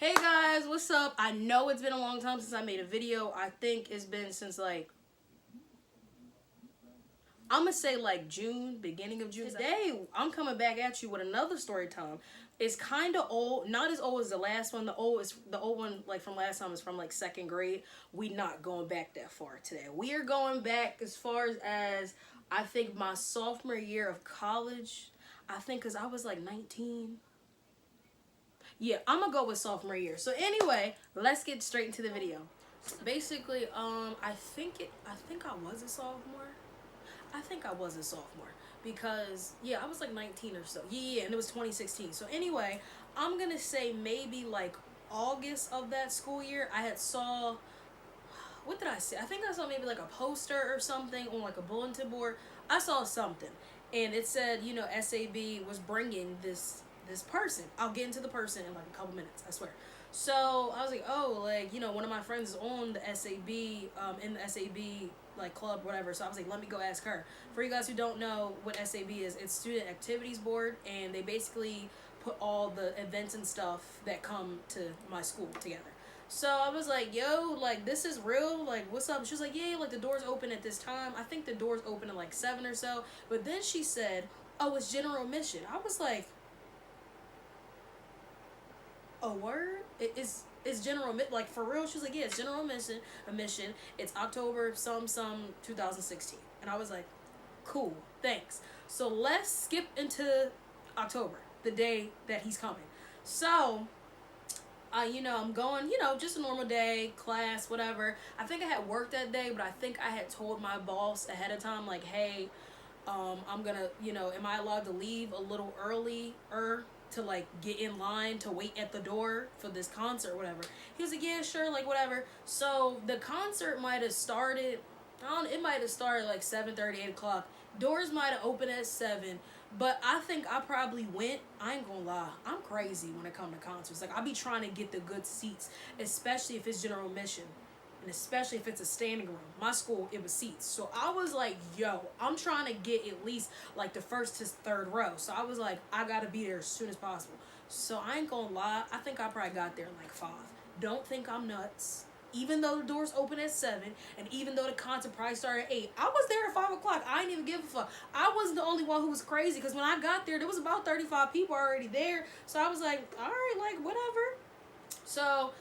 Hey guys, what's up? I know it's been a long time since I made a video. I think it's been since I'm gonna say June, beginning of June. Today, I'm coming back at you with another story time. It's kind of old, not as old as the last one. The old one from last time is from second grade. We not going back that far today. We are going back as far as I think my sophomore year of college. I think because I was 19. Yeah, I'm gonna go with sophomore year. So anyway, let's get straight into the video. Basically, I think I was a sophomore. I think I was a sophomore because yeah, I was 19 or so. Yeah, and it was 2016. So anyway, I'm gonna say maybe August of that school year. I had saw, what did I see? I think I saw maybe a poster or something on a bulletin board. I saw something, and it said SAB was bringing this person. I'll get into the person in a couple minutes, I swear. So I was like, oh, one of my friends is on the SAB, in the SAB club, whatever. So I was like, let me go ask her. For you guys who don't know what SAB is, it's Student Activities Board, and they basically put all the events and stuff that come to my school together. So I was like, yo, this is real, what's up? She was like, yeah, the doors open at this time. I think the doors open at 7 or so. But then she said, oh, it's general admission. I was like, a word? It's general for real? She was like, yeah, it's general admission. It's October some 2016. And I was like, cool, thanks. So let's skip into October, the day that he's coming. So I'm going, just a normal day, class, whatever. I think I had work that day, but I think I had told my boss ahead of time, hey, I'm gonna, am I allowed to leave a little early to get in line to wait at the door for this concert or whatever. He was like, yeah, sure, whatever. So the concert might have started, it might have started 7:30, 8 o'clock. Doors might have opened at 7, but I think I probably went. I ain't gonna lie, I'm crazy when it comes to concerts. I be trying to get the good seats, especially if it's general admission. And especially if it's a standing room. My school, it was seats. So I was like, yo, I'm trying to get at least the first to third row. So I was like, I gotta be there as soon as possible. So I ain't gonna lie, I think I probably got there in 5. Don't think I'm nuts. Even though the doors open at 7, and even though the concert probably started at 8, I was there at 5 o'clock. I didn't even give a fuck. I wasn't the only one who was crazy, because when I got there was about 35 people already there. So I was like, all right, whatever. So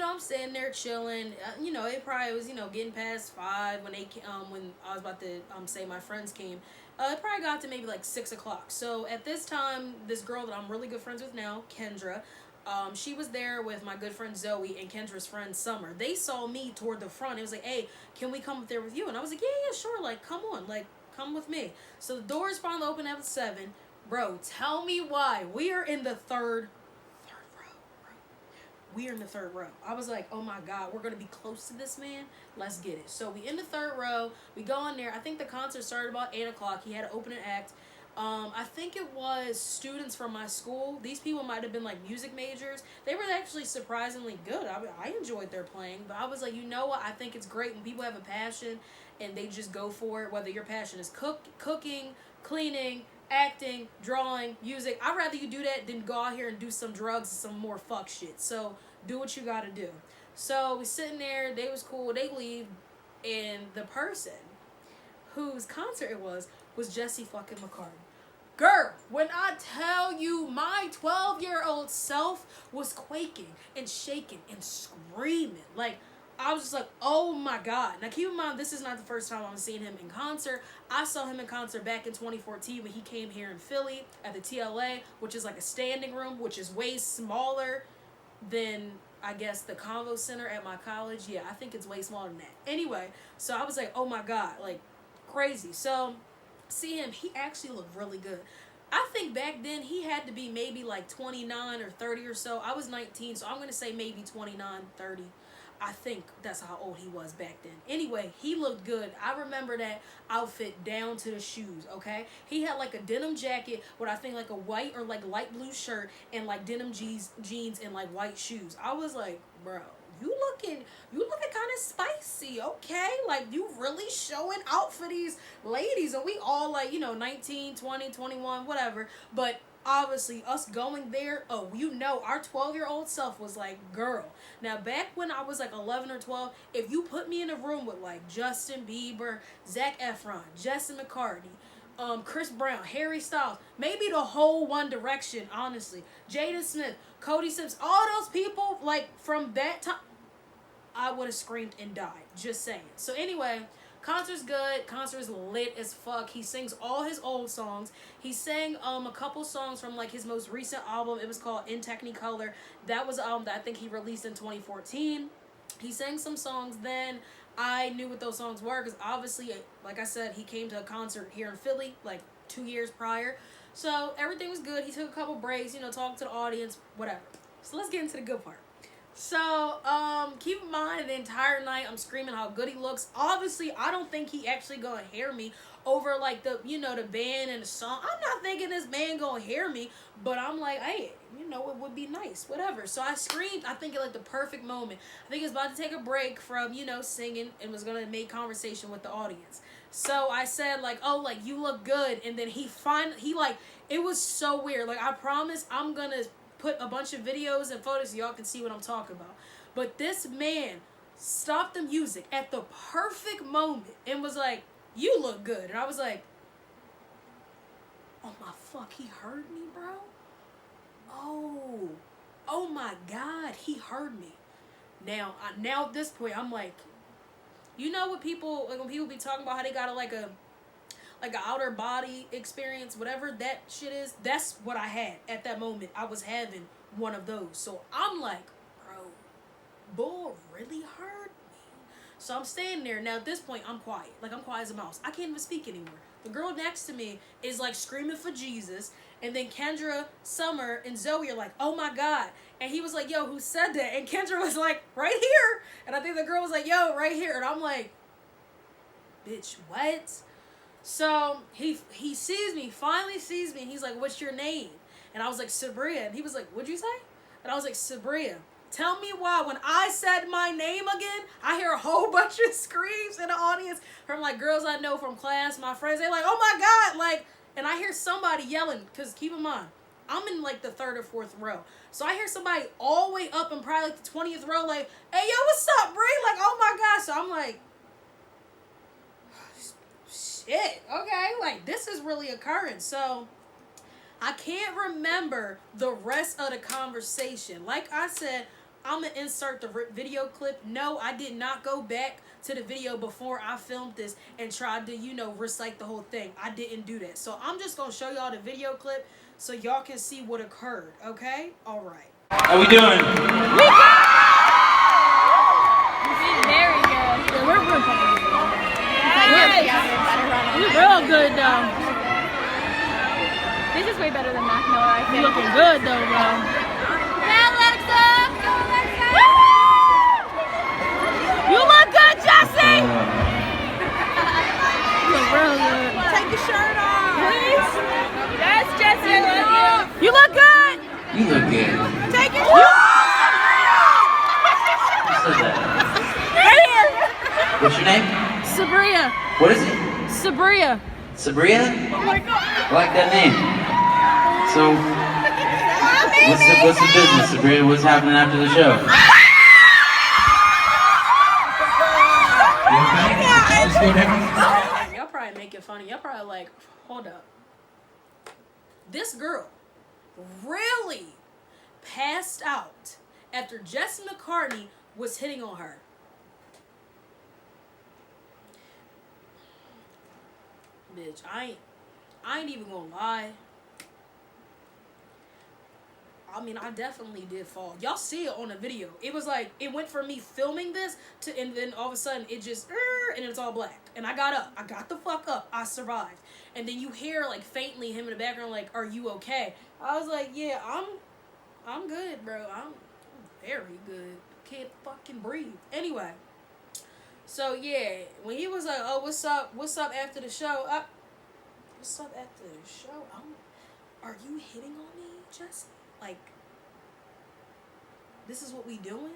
I'm standing there chilling. It probably was, getting past 5 when when I was about to say my friends came. It probably got to maybe 6 o'clock. So at this time, this girl that I'm really good friends with now, Kendra, she was there with my good friend Zoe and Kendra's friend Summer. They saw me toward the front. It was like, hey, can we come up there with you? And I was like, yeah, sure. Come on, come with me. So the doors finally open at 7. Bro, tell me why. We are in the third we are in the third row. I was like, oh my God, we're going to be close to this man. Let's get it. So we in the third row. We go in there. I think the concert started about 8 o'clock. He had an opening act. I think it was students from my school. These people might have been music majors. They were actually surprisingly good. I enjoyed their playing. But I was like, you know what? I think it's great when people have a passion and they just go for it. Whether your passion is cooking, cleaning, acting, drawing, music. I'd rather you do that than go out here and do some drugs and some more fuck shit. So do what you gotta do. So we sitting there, they was cool, they leave, and the person whose concert it was Jesse fucking McCartney. Girl, when I tell you my 12-year-old self was quaking and shaking and screaming. I was just like, oh my God. Now keep in mind, this is not the first time I'm seeing him in concert. I saw him in concert back in 2014 when he came here in Philly at the TLA, which is a standing room, which is way smaller than, I guess, the Convo Center at my college. Yeah, I think it's way smaller than that. Anyway, so I was like, oh my God, crazy. So see him, he actually looked really good. I think back then he had to be maybe 29 or 30 or so. I was 19, so I'm going to say maybe 29, 30. I think that's how old he was back then. Anyway, he looked good. I remember that outfit down to the shoes, okay? He had a denim jacket with I think a white or light blue shirt and denim jeans and white shoes. I was like, bro, you looking kind of spicy, okay? You really showing out for these ladies. And we all 19, 20, 21, whatever. But obviously us going there, oh, you know, our 12-year-old self was like, girl. Now back when I was like 11 or 12, if you put me in a room with like Justin Bieber, Zac Efron, Jesse McCartney, Chris Brown, Harry Styles, maybe the whole One Direction, honestly, Jaden Smith, Cody Sims, all those people, like from that time, I would have screamed and died. Just saying. So anyway, concert's good. Concert's lit as fuck. He sings all his old songs. He sang a couple songs from like his most recent album. It was called In Technicolor. That was an album that I think he released in 2014. He sang some songs then. I knew what those songs were because obviously, like I said, he came to a concert here in Philly like 2 years prior. So everything was good. He took a couple breaks, talked to the audience, whatever. So let's get into the good part. So, keep in mind the entire night I'm screaming how good he looks. Obviously, I don't think he actually gonna hear me over like the band and the song. I'm not thinking this man gonna hear me, but I'm like, hey, it would be nice, whatever. So I screamed, I think at like the perfect moment. I think he was about to take a break from, singing and was gonna make conversation with the audience. So I said like, oh, like you look good, and then he like, it was so weird. Like I promise I'm gonna put a bunch of videos and photos so y'all can see what I'm talking about. But this man stopped the music at the perfect moment and was like, you look good. And I was like, oh my fuck, he heard me, bro? Oh my God, he heard me. Now at this point, I'm like, what people, like when people be talking about how they got an outer body experience, whatever that shit is, that's what I had at that moment. I was having one of those. So I'm like, bro, bull really heard me. So I'm standing there. Now at this point, I'm quiet. Like I'm quiet as a mouse. I can't even speak anymore. The girl next to me is like screaming for Jesus. And then Kendra, Summer, and Zoe are like, oh my God. And he was like, yo, who said that? And Kendra was like, right here. And I think the girl was like, yo, right here. And I'm like, bitch, what? So he sees me, finally sees me, and he's like, what's your name? And I was like, Sabria. And he was like, what'd you say? And I was like, Sabria. Tell me why when I said my name again, I hear a whole bunch of screams in the audience from like girls I know from class, my friends. They're like, oh my God, like, and I hear somebody yelling, because keep in mind, I'm in like the 3rd or 4th row. So I hear somebody all the way up in probably like the 20th row, like, hey, yo, what's up, Brie? Like, oh my God. So I'm like, shit, okay, like this is really occurring. So I can't remember the rest of the conversation. Like I said, I'm gonna insert the video clip. No, I did not go back to the video before I filmed this and tried to recite the whole thing. I didn't do that. So I'm just gonna show y'all the video clip so y'all can see what occurred. Okay, all right. How we doing? We good. Very good. Yeah, we're good. We're real good though. This is way better than Mac Miller, I think. You're looking good though, bro. Yeah, Alexa! Go, Alexa! You look good, Jesse! You look real good. Take your shirt off. Please? Yes, Jesse, I love you. You look good! You look good. Take your shirt off! Who said that? Right here! What's your name? Sabria. What is it? Sabria. Sabria? Oh my God. I like that name. So, what's the business, Sabria? What's happening after the show? Y'all probably make it funny. Y'all probably like, hold up. This girl really passed out after Jesse McCartney was hitting on her. Bitch, I ain't even gonna lie. I mean, I definitely did fall. Y'all see it on the video. It was like, it went from me filming this to, and then all of a sudden it just, and it's all black. And I got up. I got the fuck up. I survived. And then you hear like faintly him in the background like, are you okay? I was like, yeah, I'm good, bro. I'm very good. Can't fucking breathe. Anyway. So yeah, when he was like, oh, what's up after the show? What's up after the show? Are you hitting on me, Jesse? Like, this is what we doing?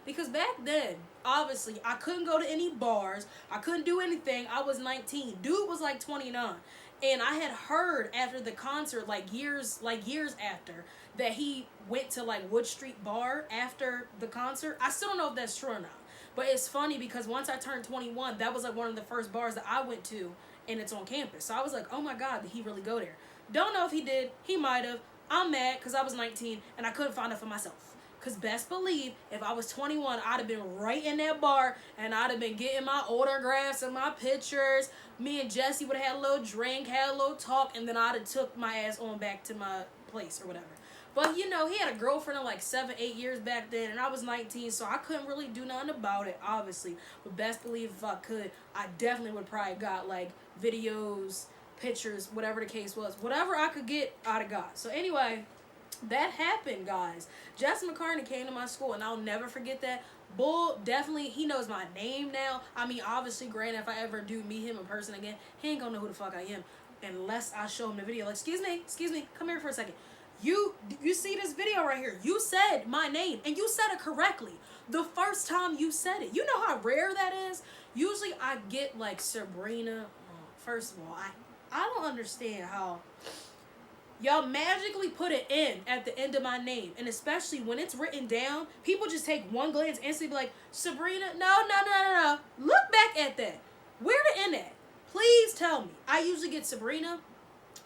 Because back then, obviously, I couldn't go to any bars. I couldn't do anything. I was 19. Dude was like 29. And I had heard after the concert, like years after, that he went to like Wood Street Bar after the concert. I still don't know if that's true or not. But it's funny because once I turned 21, that was like one of the first bars that I went to, and it's on campus. So I was like, oh my God, did he really go there? Don't know if he did. He might have. I'm mad because I was 19 and I couldn't find it for myself. Because best believe, if I was 21, I'd have been right in that bar and I'd have been getting my autographs and my pictures. Me and Jesse would have had a little drink, had a little talk, and then I'd have took my ass on back to my place or whatever. But, you know, he had a girlfriend of like 7, 8 years back then, and I was 19, so I couldn't really do nothing about it, obviously. But best believe if I could, I definitely would probably got like videos, pictures, whatever the case was. Whatever I could get, I'd have got. So anyway, that happened, guys. Jesse McCartney came to my school, and I'll never forget that. Bull, definitely, he knows my name now. I mean, obviously, granted, if I ever do meet him in person again, he ain't gonna know who the fuck I am unless I show him the video. Like, excuse me, come here for a second. You see this video right here. You said my name, and you said it correctly the first time you said it. You know how rare that is? Usually, I get, like, Sabrina. First of all, I don't understand how y'all magically put an N at the end of my name. And especially when it's written down, people just take one glance and instantly be like, Sabrina, no. Look back at that. Where the N at? Please tell me. I usually get Sabrina,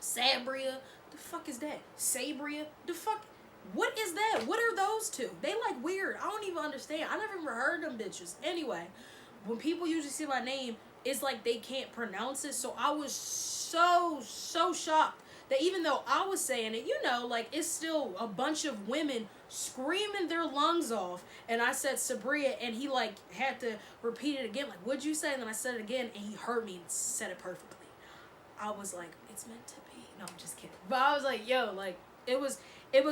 Sabria. The fuck is that? Sabria? The fuck? What is that? What are those two? They like weird. I don't even understand. I never even heard them bitches. Anyway, when people usually see my name, it's like they can't pronounce it. So I was so shocked that even though I was saying it, you know, like, it's still a bunch of women screaming their lungs off, and I said Sabria, and he, like, had to repeat it again, like, what'd you say? And then I said it again, and he heard me and said it perfectly. I was like, it's meant to be. No, I'm just kidding. But I was like, yo, like, it was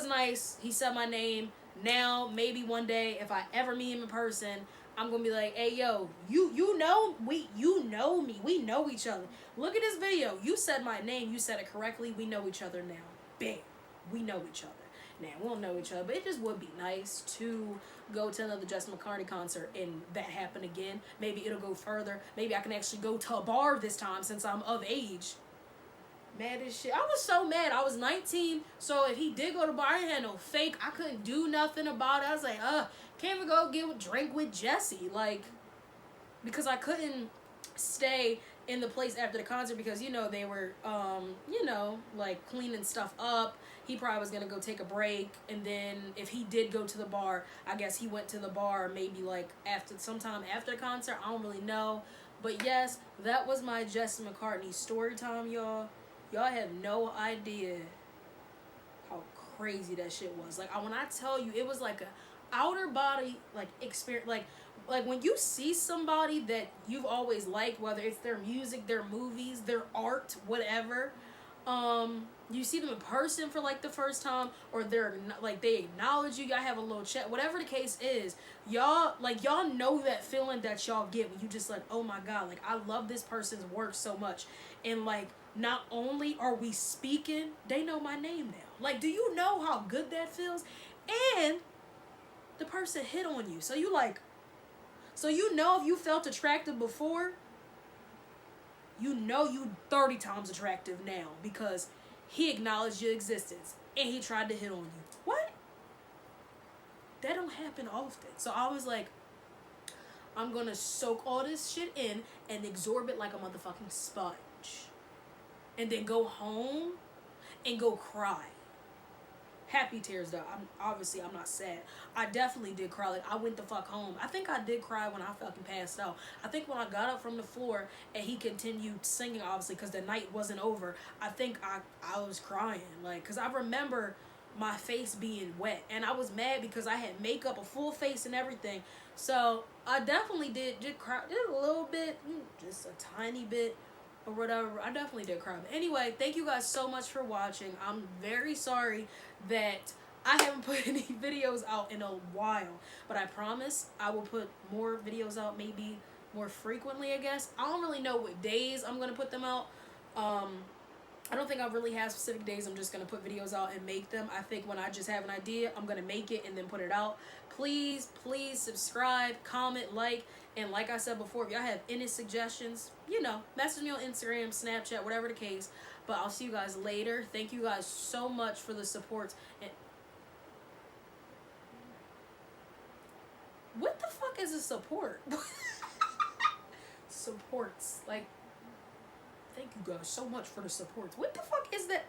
nice. He said my name. Now, maybe one day, if I ever meet him in person, I'm gonna be like, hey, yo, you know me, we know each other. Look at this video. You said my name, you said it correctly. We know each other now. Bam, we know each other. Now, we don't know each other, but it just would be nice to go to another Jesse McCartney concert and that happen again. Maybe it'll go further. Maybe I can actually go to a bar this time since I'm of age. Mad as shit. I was so mad. I was 19, so if he did go to bar, I had no fake. I couldn't do nothing about it. I was like, can't even go get a drink with Jesse. Like, because I couldn't stay in the place after the concert because, you know, they were, like, cleaning stuff up. He probably was going to go take a break, and then if he did go to the bar, I guess he went to the bar maybe, like, sometime after the concert. I don't really know. But, yes, that was my Jesse McCartney story time, y'all. Y'all have no idea how crazy that shit was. Like, when I tell you, it was like a outer body, like, experience. Like when you see somebody that you've always liked, whether it's their music, their movies, their art, whatever, you see them in person for, like, the first time, or they're, like, they acknowledge you, y'all have a little chat, whatever the case is, y'all know that feeling that y'all get when you just like, oh my God, like, I love this person's work so much. And, like, not only are we speaking, they know my name now. Like, do you know how good that feels? And the person hit on you. So you know if you felt attractive before, you know you 30 times attractive now because he acknowledged your existence and he tried to hit on you. What? That don't happen often. So I was like, I'm going to soak all this shit in and absorb it like a motherfucking sponge. And then go home and go cry. Happy tears, though. I'm not sad. I definitely did cry. Like, I went the fuck home. I think I did cry when I fucking passed out. I think when I got up from the floor and he continued singing, obviously, because the night wasn't over, I think I was crying. Like, because I remember my face being wet. And I was mad because I had makeup, a full face and everything. So, I definitely did cry. Just a little bit. Just a tiny bit. Or whatever. I definitely did cry. But anyway, thank you guys so much for watching. I'm very sorry that I haven't put any videos out in a while. But I promise I will put more videos out maybe more frequently, I guess. I don't really know what days I'm going to put them out. I don't think I really have specific days. I'm just going to put videos out and make them. I think when I just have an idea, I'm going to make it and then put it out. Please subscribe, comment, like. And like I said before, if y'all have any suggestions, message me on Instagram, Snapchat, whatever the case. But I'll see you guys later. Thank you guys so much for the support. And what the fuck is a support? Supports. Like, thank you guys so much for the supports. What the fuck is that?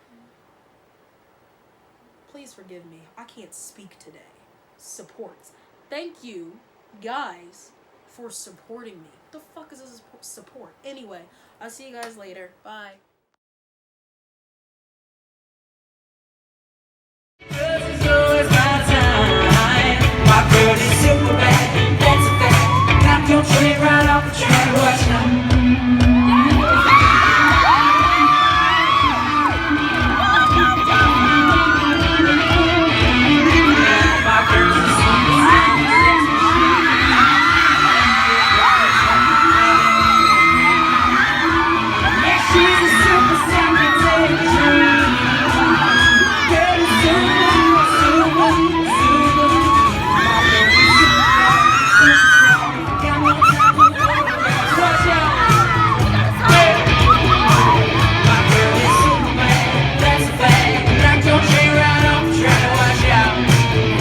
Please forgive me. I can't speak today. Supports. Thank you guys for supporting me. What the fuck is this support? Anyway, I'll see you guys later. Bye.